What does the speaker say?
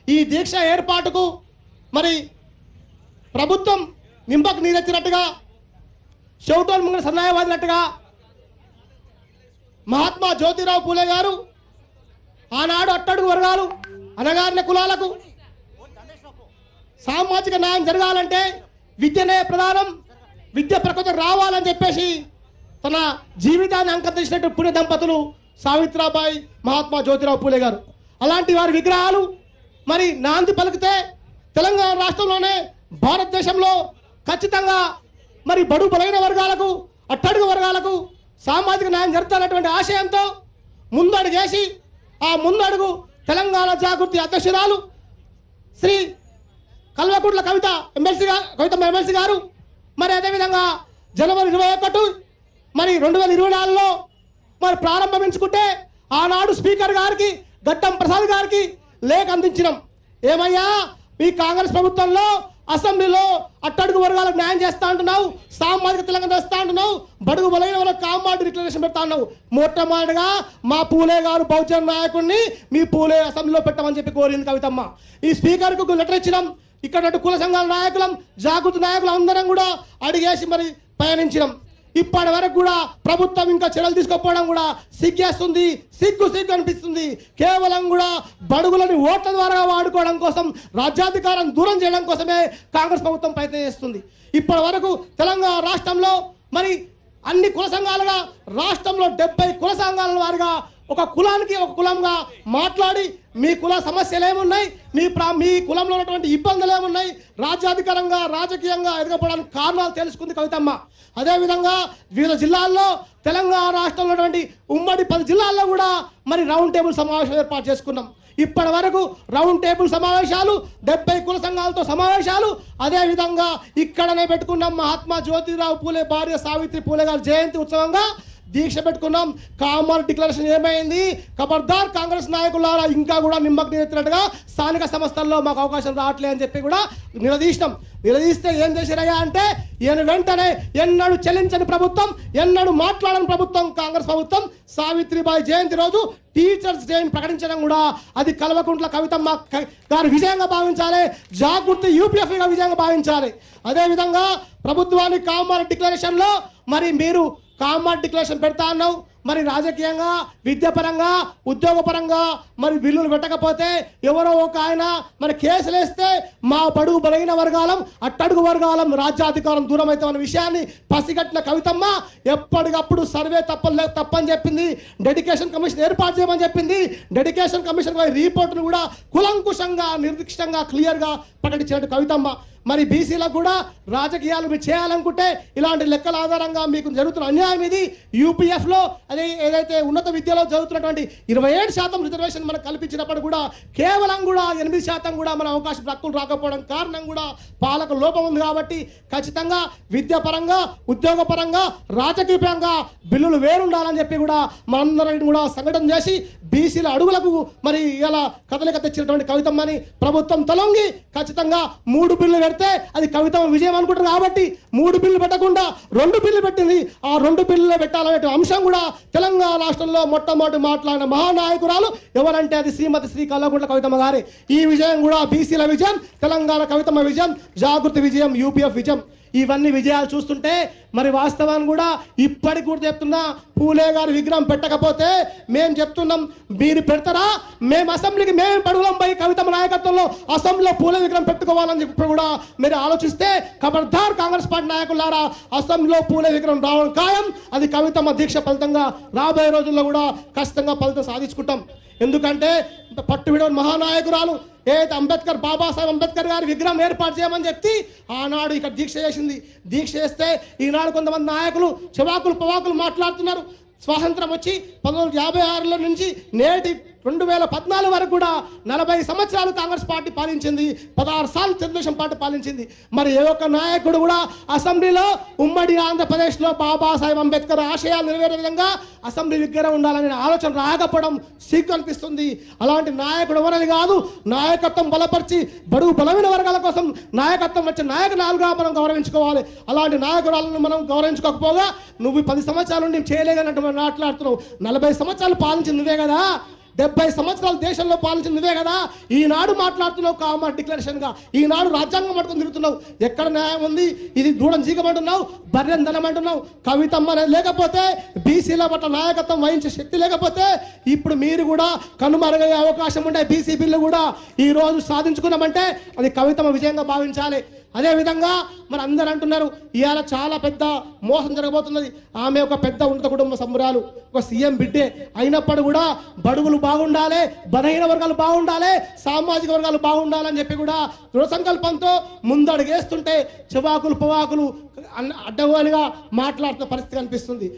ఈ దీక్ష ఏర్పాటుకు మరి ప్రభుత్వం నింపకు నీరెత్తినట్టుగా చెవిటోలు ముంగ సన్నాయవాదినట్టుగా మహాత్మా జ్యోతిరావు పూలే గారు ఆనాడు అట్టడుగు వర్గాలు అనగారిన కులాలకు సామాజిక న్యాయం జరగాలంటే విద్యనే ప్రధానం, విద్య ప్రకృతి రావాలని చెప్పేసి తన జీవితాన్ని అంకించినట్టు పుణ్య దంపతులు సావిత్రాబాయి మహాత్మా జ్యోతిరావు పూలే గారు. అలాంటి వారి విగ్రహాలు మరి నాంది పలికితే తెలంగాణ రాష్ట్రంలోనే భారతదేశంలో ఖచ్చితంగా మరి బడుగు బలైన వర్గాలకు అట్టడుగు వర్గాలకు సామాజిక న్యాయం జరుగుతున్నటువంటి ఆశయంతో ముందడుగేసి ఆ ముందడుగు తెలంగాణ జాగృతి అధ్యక్షురాలు శ్రీ కల్వకుంట్ల కవితమ్మ గారు మరి అదేవిధంగా జనవరి 21 మరి 2024లో మరి ప్రారంభించుకుంటే ఆనాడు స్పీకర్ గారికి గడ్డం ప్రసాద్ గారికి లేఖ అందించినాం. ఏమయ్యా మీ కాంగ్రెస్ ప్రభుత్వంలో అసెంబ్లీలో అట్టడుగు వర్గాలకు న్యాయం చేస్తా అంటున్నావు, సామాజిక తెలంగాణ చేస్తా అంటున్నావు, బడుగు బలైన వాళ్ళకి కామాడి డిక్లరేషన్ పెడతా అన్నావు. మొట్టమొదటిగా మా పూలే గారు బహుజన నాయకుడిని మీ పూలే అసెంబ్లీలో పెట్టమని చెప్పి కోరింది కవితమ్మ. ఈ స్పీకర్కు లెటర్ ఇచ్చినాం. ఇక్కడ కుల సంఘాల నాయకులం జాగృతి నాయకులు అందరం కూడా అడిగేసి మరి పయనించినాం. ఇప్పటి వరకు కూడా ప్రభుత్వం ఇంకా చర్యలు తీసుకోకపోవడం కూడా సిగ్గేస్తుంది, సిగ్గు అనిపిస్తుంది. కేవలం కూడా బడుగులని ఓట్ల ద్వారా వాడుకోవడం కోసం, రాజ్యాధికారం దూరం చేయడం కోసమే కాంగ్రెస్ ప్రభుత్వం ప్రయత్నం చేస్తుంది. ఇప్పటి వరకు తెలంగాణ రాష్ట్రంలో మరి అన్ని కుల సంఘాలుగా రాష్ట్రంలో 70 కుల సంఘాల వారిగా ఒక కులానికి ఒక కులంగా మాట్లాడి మీ కుల సమస్యలు ఏమున్నాయి, మీ కులంలో ఉన్నటువంటి ఇబ్బందులు ఏమున్నాయి, రాజ్యాధికారంగా రాజకీయంగా ఎదగపోవడానికి కారణాలు తెలుసుకుంది కవితమ్మ. అదేవిధంగా వివిధ జిల్లాల్లో తెలంగాణ రాష్ట్రంలో ఉన్నటువంటి ఉమ్మడి 10 జిల్లాల్లో కూడా మరి రౌండ్ టేబుల్ సమావేశం ఏర్పాటు చేసుకున్నాం. ఇప్పటి వరకు రౌండ్ టేబుల్ సమావేశాలు, 70 కుల సంఘాలతో సమావేశాలు, అదేవిధంగా ఇక్కడనే పెట్టుకున్నాం మహాత్మా జ్యోతిరావు పూలే భార్య సావిత్రి పూలే గారి జయంతి ఉత్సవంగా దీక్ష పెట్టుకున్నాం. కామర్ డిక్లరేషన్ ఏమైంది? ఖబర్దార్ కాంగ్రెస్ నాయకులారా, ఇంకా కూడా నిమ్మకు నీరెత్తినట్టుగా స్థానిక సంస్థల్లో మాకు అవకాశం రావట్లే అని చెప్పి కూడా నిలదీస్తే ఏం చేశారయ్యా అంటే ఈయన వెంటనే ఎన్నడూ చెల్లించని ప్రభుత్వం, ఎన్నడూ మాట్లాడని ప్రభుత్వం కాంగ్రెస్ ప్రభుత్వం సావిత్రిబాయి జయంతి రోజు టీచర్స్ డే ప్రకటించడం కూడా అది కల్వకుంట్ల కవితమ్మ గారు విజయంగా భావించాలి, జాగృతి యూపీఎఫ్గా విజయంగా భావించాలి. అదేవిధంగా ప్రభుత్వానికి కామర్ డిక్లరేషన్లో మరి మీరు కామర్ డిక్లరేషన్ పెడతా అన్నావు, మరి రాజకీయంగా విద్యాపరంగా ఉద్యోగపరంగా మరి బిల్లులు పెట్టకపోతే ఎవరో ఒక ఆయన మరి కేసులు వేస్తే మా బడుగు బలైన వర్గాలం అట్టడుగు వర్గాలం రాజ్యాధికారం దూరం అవుతామన్న విషయాన్ని పసిగట్టిన కవితమ్మ ఎప్పటికప్పుడు సర్వే తప్పని చెప్పింది. డెడికేషన్ కమిషన్ ఏర్పాటు చేయమని చెప్పింది. డెడికేషన్ కమిషన్ రిపోర్టును కూడా కులంకుశంగా నిర్దిష్టంగా క్లియర్గా ప్రకటించినట్టు కవితమ్మ. మరి బీసీలకు కూడా రాజకీయాలు మీరు చేయాలనుకుంటే ఇలాంటి లెక్కల ఆధారంగా మీకు జరుగుతున్న అన్యాయం ఇది. యూపీఎఫ్లో అదే ఏదైతే ఉన్నత విద్యలో జరుగుతున్నటువంటి 27% రిజర్వేషన్ మనకు కల్పించినప్పుడు కూడా కేవలం కూడా 8% కూడా మన అవకాశం హక్కులు రాకపోవడం కారణం కూడా పాలక లోపం ఉంది. కాబట్టి ఖచ్చితంగా విద్యాపరంగా ఉద్యోగపరంగా రాజకీయ పరంగా బిల్లులు వేరుండాలని చెప్పి కూడా మనందరం కూడా సంఘటన చేసి బీసీల అడుగులకు మరి ఇలా కదలిక తెచ్చినటువంటి కవితమ్మని ప్రభుత్వం తలొంగి ఖచ్చితంగా 3 బిల్లు పెడితే అది కవితమ్మ విజయం అనుకుంటారు. కాబట్టి 3 బిల్లు పెట్టకుండా 2 బిల్లు పెట్టింది. ఆ 2 బిల్లులు పెట్టాలనే అంశం కూడా తెలంగాణ రాష్ట్రంలో మొట్టమొదటి మాట్లాడిన మహానాయకురాలు ఎవరంటే అది శ్రీమతి శ్రీ కల్వకుంట్ల కవితమ్మ గారి. ఈ విజయం కూడా బీసీల విజయం, తెలంగాణ కవితమ్మ విజయం, జాగృతి విజయం, యూపీఎఫ్ విజయం. ఇవన్నీ విజయాలు చూస్తుంటే మరి వాస్తవాన్ని కూడా ఇప్పటికి కూడా చెప్తున్నా, పూలే గారి విగ్రహం పెట్టకపోతే మేము చెప్తున్నాం మీరు పెడతారా, మేము అసెంబ్లీకి మేము పడుగులం పోయి కవితమ్మ నాయకత్వంలో అసెంబ్లీలో పూలే విగ్రహం పెట్టుకోవాలని చెప్పి కూడా మీరు ఆలోచిస్తే ఖబర్దార్ కాంగ్రెస్ పార్టీ నాయకులారా, అసెంబ్లీలో పూలే విగ్రహం రావడం ఖాయం. అది కవితమ్మ దీక్ష ఫలితంగా రాబోయే రోజుల్లో కూడా ఖచ్చితంగా ఫలితం సాధించుకుంటాం. ఎందుకంటే పట్టు విడవని మహానాయకురాలు ఏదైతే అంబేద్కర్ బాబాసాహెబ్ అంబేద్కర్ గారి విగ్రహం ఏర్పాటు చేయమని చెప్పి ఆనాడు ఇక్కడ దీక్ష చేసింది. దీక్ష చేస్తే ఈనాడు కొంతమంది నాయకులు చెవాకులు పవాకులు మాట్లాడుతున్నారు. స్వాతంత్రం వచ్చి 1956లో నుంచి నేటి 2014 వరకు కూడా 40 సంవత్సరాలు కాంగ్రెస్ పార్టీ పాలించింది, 16 సార్లు తెలుగుదేశం పార్టీ పాలించింది. మరి ఏ ఒక్క నాయకుడు కూడా అసెంబ్లీలో ఉమ్మడి ఆంధ్రప్రదేశ్లో బాబాసాహెబ్ అంబేద్కర్ ఆశయాలు నెరవేరే విధంగా అసెంబ్లీ విగ్రహం ఉండాలనే ఆలోచన రాకపోవడం సిగ్గు అనిపిస్తుంది. అలాంటి నాయకుడు ఎవరని కాదు, నాయకత్వం బలపరిచి బడుగు బలమైన వర్గాల కోసం నాయకత్వం వచ్చే నాయకులుగా మనం గౌరవించుకోవాలి. అలాంటి నాయకురాలను మనం గౌరవించుకోకపోగా నువ్వు 10 సంవత్సరాల నుండి చేయలేదన్నట్టు మాట్లాడుతున్నావు. 40 సంవత్సరాలు పాలించింది నువ్వే కదా. 70 సంవత్సరాలు దేశంలో పాలించింది నువ్వే కదా. ఈనాడు మాట్లాడుతున్నావు కామా డిక్లరేషన్గా, ఈనాడు రాజ్యాంగం పట్టుకుని తిరుగుతున్నావు. ఎక్కడ న్యాయం ఉంది? ఇది దూడం జీకమంటున్నావు, బర్రెన్ ధనం అంటున్నావు. కవితమ్మ అనేది లేకపోతే, బీసీల పట్ల నాయకత్వం వహించే శక్తి లేకపోతే ఇప్పుడు మీరు కూడా కనుమరుగయ్యే అవకాశం ఉండే బీసీ బిల్లు కూడా ఈ రోజు సాధించుకున్నామంటే అది కవితమ్మ విజయంగా భావించాలి. అదేవిధంగా మరి అందరూ అంటున్నారు ఇవాళ చాలా పెద్ద మోసం జరగబోతున్నది. ఆమె ఒక పెద్ద ఉన్నత కుటుంబ సంబరాలు, ఒక సీఎం బిడ్డే అయినప్పుడు కూడా బడుగులు బాగుండాలి, బలహీన వర్గాలు బాగుండాలి, సామాజిక వర్గాలు బాగుండాలని చెప్పి కూడా దృఢ సంకల్పంతో ముందడుగేస్తుంటే చివాకులు పవాకులు అడ్డగోలుగా మాట్లాడుతున్న పరిస్థితి కనిపిస్తుంది.